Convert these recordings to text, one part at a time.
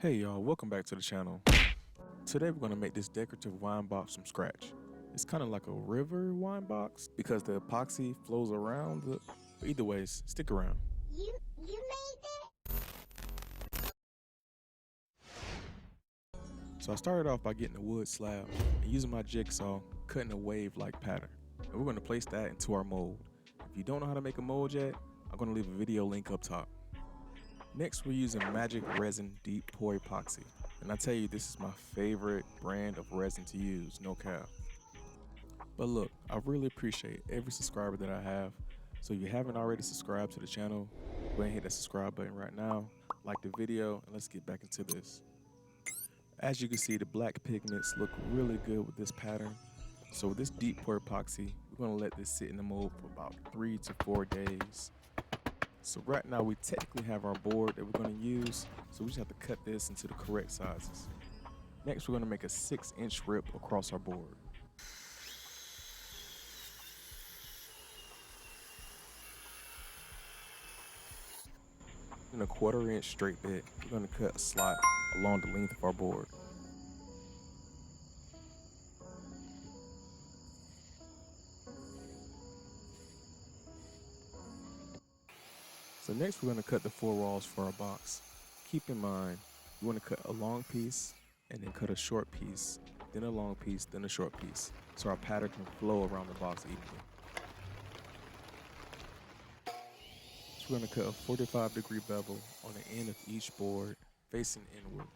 Hey y'all, welcome back to the channel. Today we're going to make this decorative wine box from scratch. It's kind of like a river wine box because the epoxy flows around the... Either ways, stick around. You made that? So I started off by getting a wood slab and using my jigsaw, cutting a wave-like pattern. And we're going to place that into our mold. If you don't know how to make a mold yet, I'm going to leave a video link up top. Next, we're using Magic Resin Deep Pour Epoxy. And I tell you, this is my favorite brand of resin to use, no cap. But look, I really appreciate every subscriber that I have. So if you haven't already subscribed to the channel, go ahead and hit that subscribe button right now, like the video, and let's get back into this. As you can see, the black pigments look really good with this pattern. So with this deep pour epoxy, we're gonna let this sit in the mold for about 3 to 4 days. So right now we technically have our board that we're gonna use, so we just have to cut this into the correct sizes. Next, we're gonna make a 6-inch rip across our board. In a 1/4 inch straight bit, we're gonna cut a slot along the length of our board. So next we're going to cut the 4 walls for our box. Keep in mind, you want to cut a long piece and then cut a short piece, then a long piece, then a short piece, so our pattern can flow around the box evenly. So we're going to cut a 45-degree bevel on the end of each board, facing inward.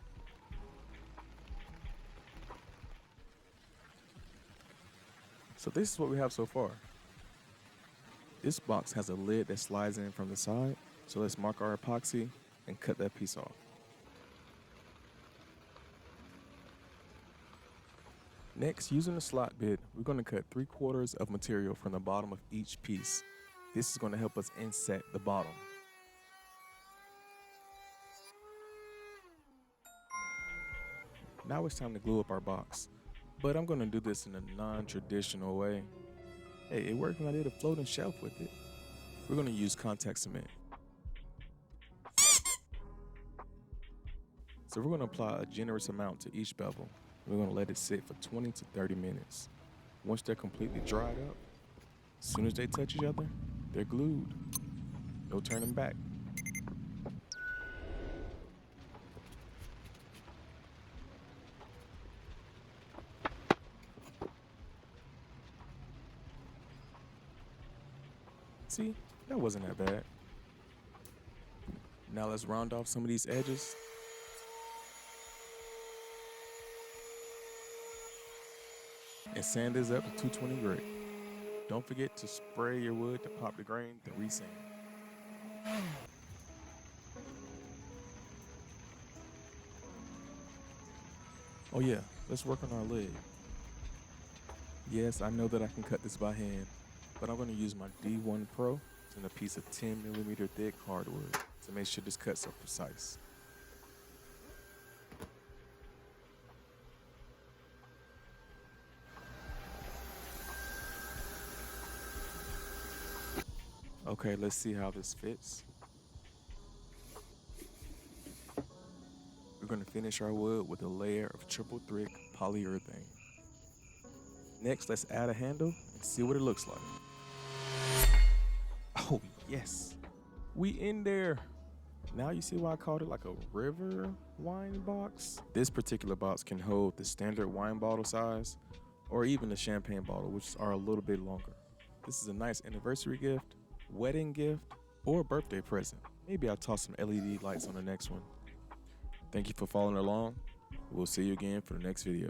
So this is what we have so far. This box has a lid that slides in from the side, so let's mark our epoxy and cut that piece off. Next, using the slot bit, we're going to cut 3/4 of material from the bottom of each piece. This is going to help us inset the bottom. Now it's time to glue up our box, but I'm going to do this in a non-traditional way. Hey, it worked when I did a floating shelf with it. We're going to use contact cement. So we're going to apply a generous amount to each bevel. We're going to let it sit for 20 to 30 minutes. Once they're completely dried up, as soon as they touch each other, they're glued. No turning back. See, that wasn't that bad. Now let's round off some of these edges. And sand this up to 220 grit. Don't forget to spray your wood to pop the grain, then resand. Oh yeah, let's work on our lid. Yes, I know that I can cut this by hand, but I'm going to use my D1 Pro and a piece of 10mm thick hardwood to make sure this cuts are precise. Okay, let's see how this fits. We're going to finish our wood with a layer of triple thick polyurethane. Next, let's add a handle and see what it looks like. Oh yes, we in there. Now you see why I called it like a river wine box? This particular box can hold the standard wine bottle size or even the champagne bottle, which are a little bit longer. This is a nice anniversary gift, wedding gift, or birthday present. Maybe I'll toss some LED lights on the next one. Thank you for following along. We'll see you again for the next video.